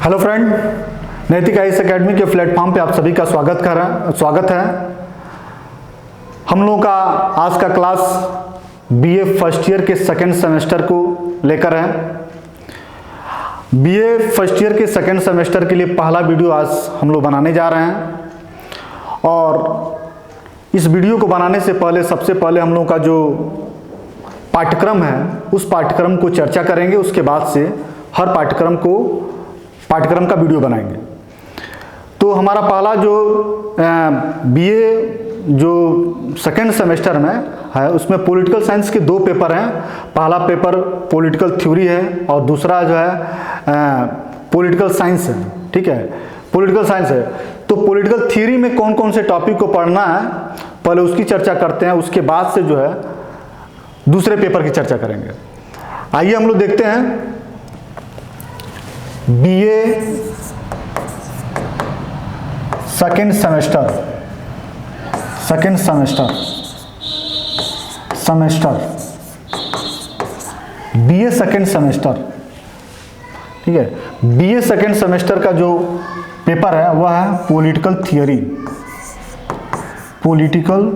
Hello friend, नैतिक IAS academy के platform पे आप सभी का स्वागत है। हम लोगों का आज का क्लास बीए फर्स्ट ईयर के सेकेंड सेमेस्टर को लेकर है। बीए फर्स्ट ईयर के सेकेंड सेमेस्टर के लिए पहला वीडियो आज हम लोग बनाने जा रहे हैं और इस वीडियो को बनाने से पहले सबसे पहले हम लोगों का जो पाठ्यक्रम है उस पाठ्यक्रम को चर्चा करेंगे। उसके बाद से हर पाठ्यक्रम का वीडियो बनाएंगे। तो हमारा पहला जो बीए जो सेकेंड सेमेस्टर में है उसमें पॉलिटिकल साइंस के दो पेपर हैं। पहला पेपर पॉलिटिकल थ्योरी है और दूसरा जो है पॉलिटिकल साइंस है। ठीक है, पॉलिटिकल साइंस है। तो पॉलिटिकल थ्योरी में कौन कौन से टॉपिक को पढ़ना है पहले उसकी चर्चा करते हैं, उसके बाद से जो है दूसरे पेपर की चर्चा करेंगे। आइए हम लोग देखते हैं BA second semester BA second semester. ठीक है, बीए सेकेंड सेमेस्टर का जो पेपर है वह है पॉलिटिकल थियरी। पॉलिटिकल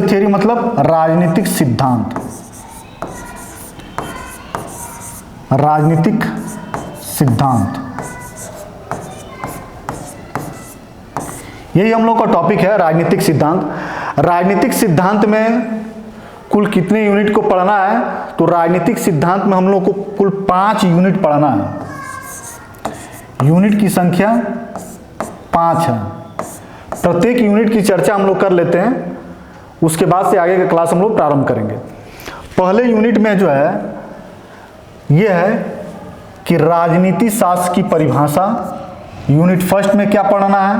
थियरी मतलब राजनीतिक सिद्धांत। यही हम लोग का टॉपिक है, राजनीतिक सिद्धांत। राजनीतिक सिद्धांत में कुल कितने यूनिट को पढ़ना है? तो राजनीतिक सिद्धांत में हम लोग को कुल 5 यूनिट पढ़ना है। यूनिट की संख्या 5 है। प्रत्येक यूनिट की चर्चा हम लोग कर लेते हैं, उसके बाद से आगे का क्लास हम लोग प्रारंभ करेंगे। पहले यूनिट में जो है यह है कि राजनीति शास्त्र की परिभाषा। यूनिट फर्स्ट में क्या पढ़ना है?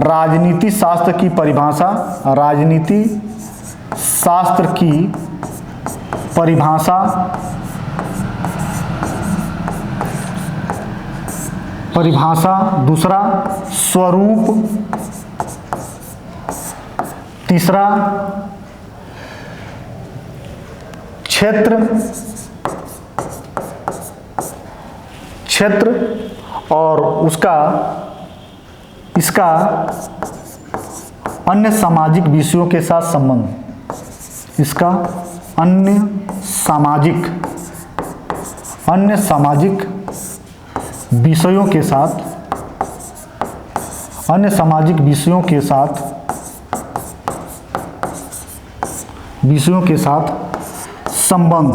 राजनीति शास्त्र की परिभाषा। राजनीति शास्त्र की परिभाषा। दूसरा स्वरूप। तीसरा क्षेत्र और इसका अन्य सामाजिक विषयों के साथ संबंध। इसका अन्य सामाजिक विषयों के साथ संबंध।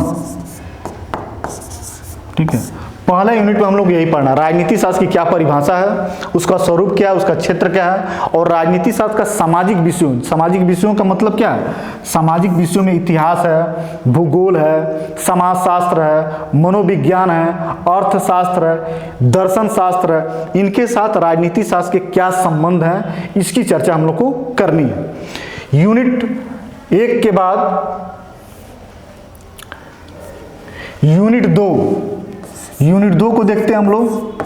ठीक है, पहला यूनिट में हम लोग यही पढ़ना, राजनीति शास्त्र की क्या परिभाषा है, उसका स्वरूप क्या है, उसका क्षेत्र क्या है, और राजनीति शास्त्र का सामाजिक विषयों का मतलब क्या है? सामाजिक विषयों में इतिहास है, भूगोल है, समाजशास्त्र है, मनोविज्ञान है, अर्थशास्त्र है, दर्शन शास्त्र है। इनके साथ राजनीति शास्त्र के क्या संबंध है, इसकी चर्चा हम लोग को करनी है। यूनिट 1 के बाद यूनिट 2 को देखते हैं हम लोग।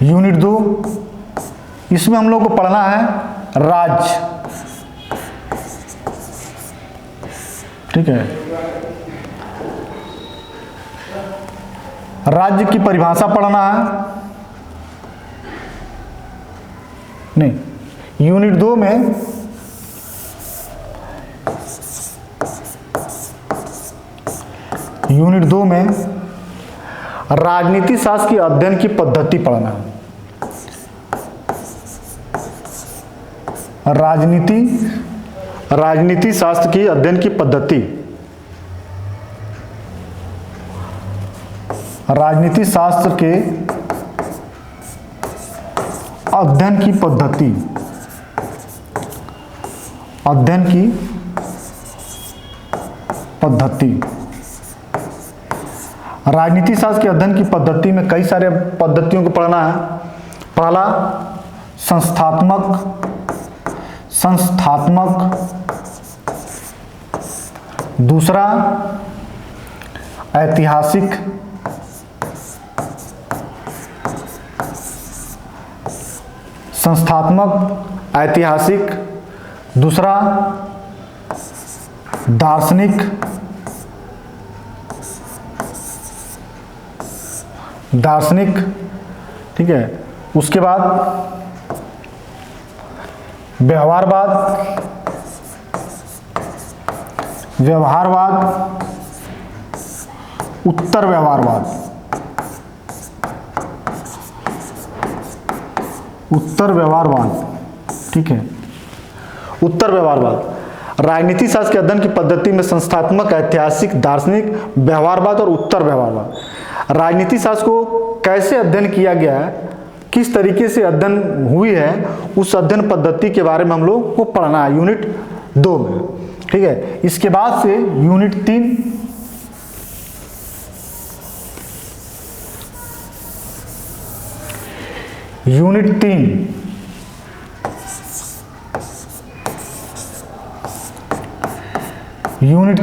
यूनिट 2 इसमें हम लोग को पढ़ना है राज्य। ठीक है, राज्य की परिभाषा पढ़ना है। नहीं, यूनिट 2 में राजनीति शास्त्र की अध्ययन की पद्धति पढ़ना है। राजनीति शास्त्र की अध्ययन की पद्धति। राजनीति शास्त्र के अध्ययन की पद्धति। राजनीति शास्त्र के अध्ययन की पद्धति में कई सारे पद्धतियों को पढ़ना है। पहला संस्थात्मक, दूसरा ऐतिहासिक, संस्थात्मक, ऐतिहासिक, दूसरा दार्शनिक ठीक है। उसके बाद व्यवहारवाद, उत्तर व्यवहारवाद, ठीक है। उत्तर व्यवहारवाद राजनीति शास्त्र के अध्ययन की पद्धति में संस्थात्मक, ऐतिहासिक, दार्शनिक, व्यवहारवाद और उत्तर व्यवहारवाद। राजनीति शास्त्र को कैसे अध्ययन किया गया है, किस तरीके से अध्ययन हुई है, उस अध्ययन पद्धति के बारे में हम लोग को पढ़ना है यूनिट 2 में, ठीक है। इसके बाद से यूनिट 3 यूनिट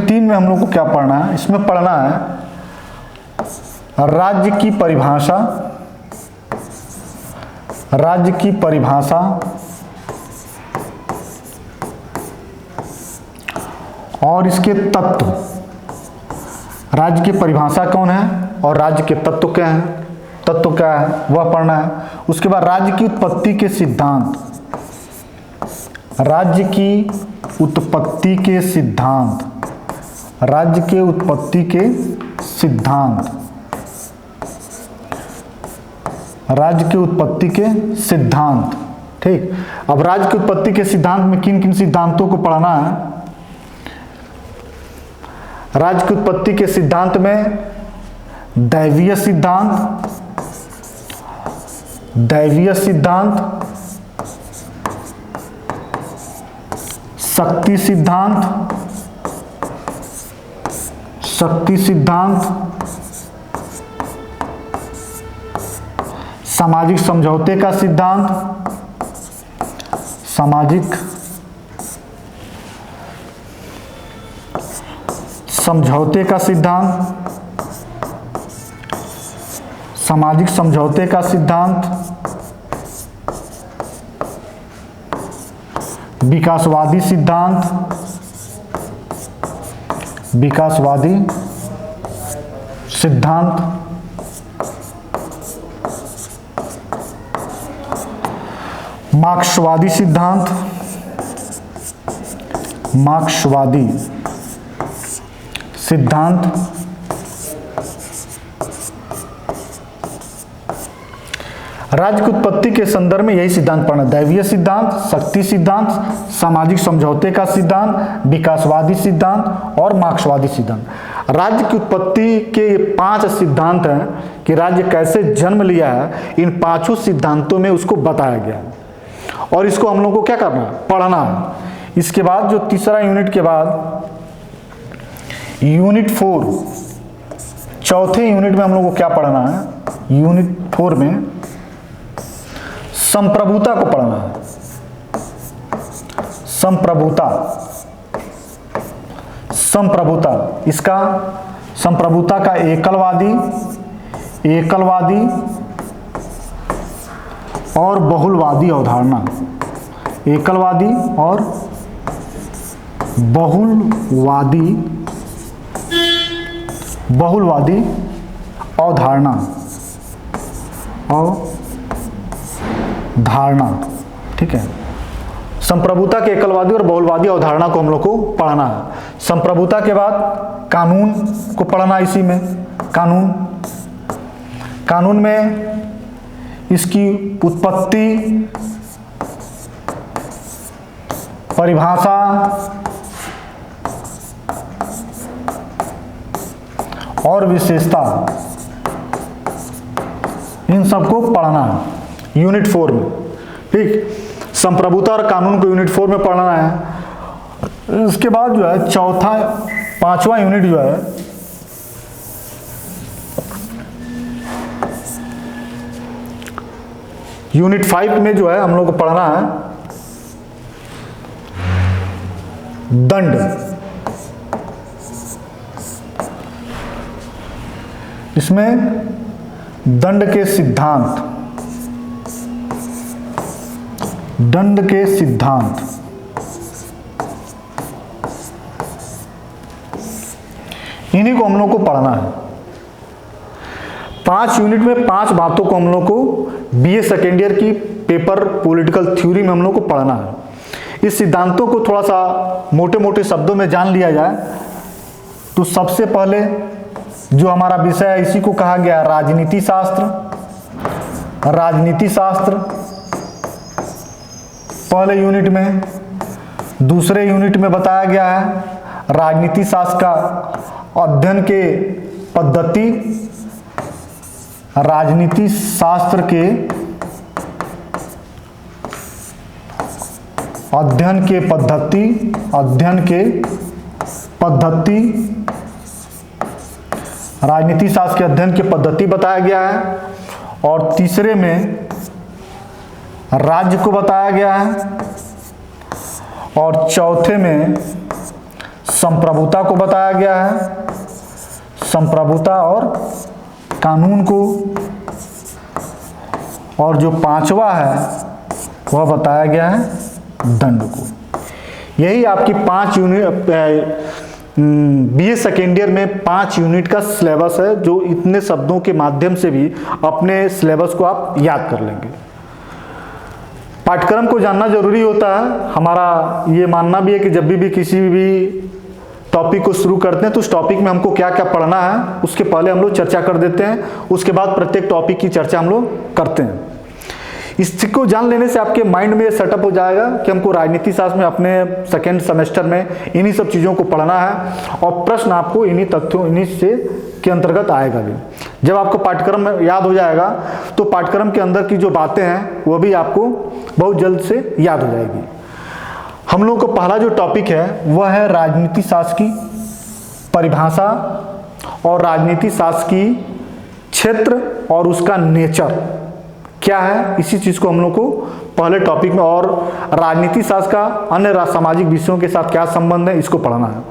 3 में हम लोग को क्या पढ़ना है, इसमें पढ़ना है राज्य की परिभाषा और इसके तत्व। राज्य की परिभाषा कौन है और राज्य के तत्व क्या है, वह पढ़ना है। उसके बाद राज्य की उत्पत्ति के सिद्धांत, राज्य की उत्पत्ति के सिद्धांत, ठीक। अब राज्य की उत्पत्ति के सिद्धांत में किन किन सिद्धांतों को पढ़ना है। राज्य की उत्पत्ति के सिद्धांत में दैवीय सिद्धांत, शक्ति सिद्धांत, सामाजिक समझौते का सिद्धांत, सामाजिक समझौते का सिद्धांत, विकासवादी सिद्धांत, मार्क्सवादी सिद्धांत, राज्य की उत्पत्ति के संदर्भ में यही सिद्धांत पढ़ना, दैवीय सिद्धांत, शक्ति सिद्धांत, सामाजिक समझौते का सिद्धांत, विकासवादी सिद्धांत और मार्क्सवादी सिद्धांत। राज्य की उत्पत्ति के 5 सिद्धांत हैं कि राज्य कैसे जन्म लिया है, इन 5 सिद्धांतों में उसको बताया गया है और इसको हम लोग को क्या करना है, पढ़ना है। इसके बाद जो तीसरा यूनिट के बाद यूनिट 4, चौथे यूनिट में हम लोग को क्या पढ़ना है, यूनिट 4 में संप्रभुता को पढ़ना है। संप्रभुता इसका संप्रभुता का एकलवादी और बहुलवादी अवधारणा, एकलवादी और बहुलवादी अवधारणा ठीक है। संप्रभुता के एकलवादी और बहुलवादी अवधारणा को हम लोग को पढ़ना है। संप्रभुता के बाद कानून को पढ़ना, इसी में कानून में इसकी उत्पत्ति, परिभाषा और विशेषता, इन सबको पढ़ना है यूनिट 4 में, ठीक। संप्रभुता और कानून को यूनिट 4 में पढ़ना है। इसके बाद जो है 5वां यूनिट जो है यूनिट 5 में जो है हम लोग को पढ़ना है दंड। इसमें दंड के सिद्धांत, इन्हीं को हम लोग को पढ़ना है। 5 यूनिट में 5 बातों को हम लोग को बीए सेकेंड ईयर की पेपर पॉलिटिकल थ्योरी में हम लोग को पढ़ना है। इस सिद्धांतों को थोड़ा सा मोटे मोटे शब्दों में जान लिया जाए तो सबसे पहले जो हमारा विषय है इसी को कहा गया राजनीति शास्त्र। राजनीति शास्त्र पहले यूनिट में। दूसरे यूनिट में बताया गया है राजनीति शास्त्र का अध्ययन के पद्धति, राजनीति शास्त्र के अध्ययन के पद्धति, राजनीति शास्त्र के अध्ययन की पद्धति बताया गया है। और तीसरे में राज्य को बताया गया है। और चौथे में संप्रभुता को बताया गया है, संप्रभुता और कानून को। और जो पांचवा है वह बताया गया है दंड को। यही आपकी 5 यूनिट बीए सेकेंड ईयर में 5 यूनिट का सिलेबस है, जो इतने शब्दों के माध्यम से भी अपने सिलेबस को आप याद कर लेंगे। पाठ्यक्रम को जानना जरूरी होता है। हमारा ये मानना भी है कि जब भी किसी भी टॉपिक को शुरू करते हैं तो उस टॉपिक में हमको क्या क्या पढ़ना है उसके पहले हम लोग चर्चा कर देते हैं, उसके बाद प्रत्येक टॉपिक की चर्चा हम लोग करते हैं। इसको जान लेने से आपके माइंड में सेटअप हो जाएगा कि हमको राजनीति शास्त्र में अपने सेकेंड सेमेस्टर में इन्हीं सब चीज़ों को पढ़ना है और प्रश्न आपको इन्हीं तथ्यों इन्हीं से के अंतर्गत आएगा भी। जब आपको पाठ्यक्रम याद हो जाएगा तो पाठ्यक्रम के अंदर की जो बातें हैं वो भी आपको बहुत जल्द से याद हो जाएगी। हम लोग को पहला जो टॉपिक है वह है राजनीति शास्त्र की परिभाषा और राजनीति शास्त्र की क्षेत्र और उसका नेचर क्या है, इसी चीज़ को हम लोग को पहले टॉपिक में, और राजनीति शास्त्र का अन्य सामाजिक विषयों के साथ क्या संबंध है इसको पढ़ना है।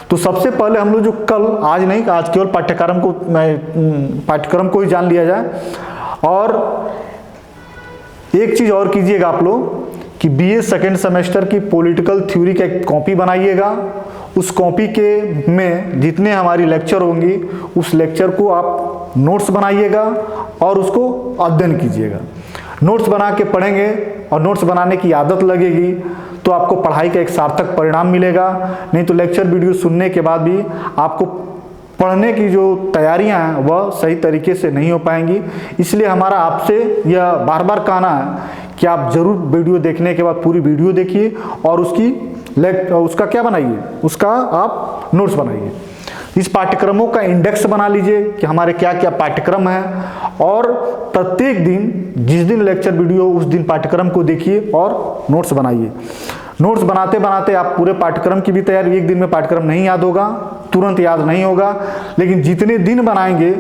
तो सबसे पहले हम लोग जो कल आज नहीं, आज केवल पाठ्यक्रम को ही जान लिया जाए। और एक चीज़ और कीजिएगा आप लोग कि बीए सेकेंड सेमेस्टर की पॉलिटिकल थ्योरी का एक कॉपी बनाइएगा। उस कॉपी के में जितने हमारी लेक्चर होंगी उस लेक्चर को आप नोट्स बनाइएगा और उसको अध्ययन कीजिएगा। नोट्स बना के पढ़ेंगे और नोट्स बनाने की आदत लगेगी तो आपको पढ़ाई का एक सार्थक परिणाम मिलेगा। नहीं तो लेक्चर वीडियो सुनने के बाद भी आपको पढ़ने की जो तैयारियां हैं वह सही तरीके से नहीं हो पाएंगी। इसलिए हमारा आपसे यह बार बार कहना है कि आप जरूर वीडियो देखने के बाद पूरी वीडियो देखिए और उसका क्या बनाइए, उसका आप नोट्स बनाइए। इस पाठ्यक्रमों का इंडेक्स बना लीजिए कि हमारे क्या क्या पाठ्यक्रम हैं और प्रत्येक दिन जिस दिन लेक्चर वीडियो उस दिन पाठ्यक्रम को देखिए और नोट्स बनाइए। नोट्स बनाते बनाते आप पूरे पाठ्यक्रम की भी तैयारी, एक दिन में पाठ्यक्रम नहीं याद होगा, तुरंत याद नहीं होगा, लेकिन जितने दिन बनाएंगे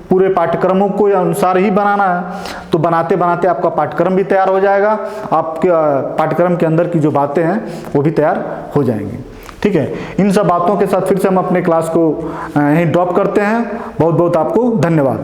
पूरे पाठ्यक्रमों को अनुसार ही बनाना है तो बनाते बनाते आपका पाठ्यक्रम भी तैयार हो जाएगा, आपके पाठ्यक्रम के अंदर की जो बातें हैं वो भी तैयार हो जाएंगी। ठीक है, इन सब बातों के साथ फिर से हम अपने क्लास को यहीं ड्रॉप करते हैं। बहुत बहुत आपको धन्यवाद।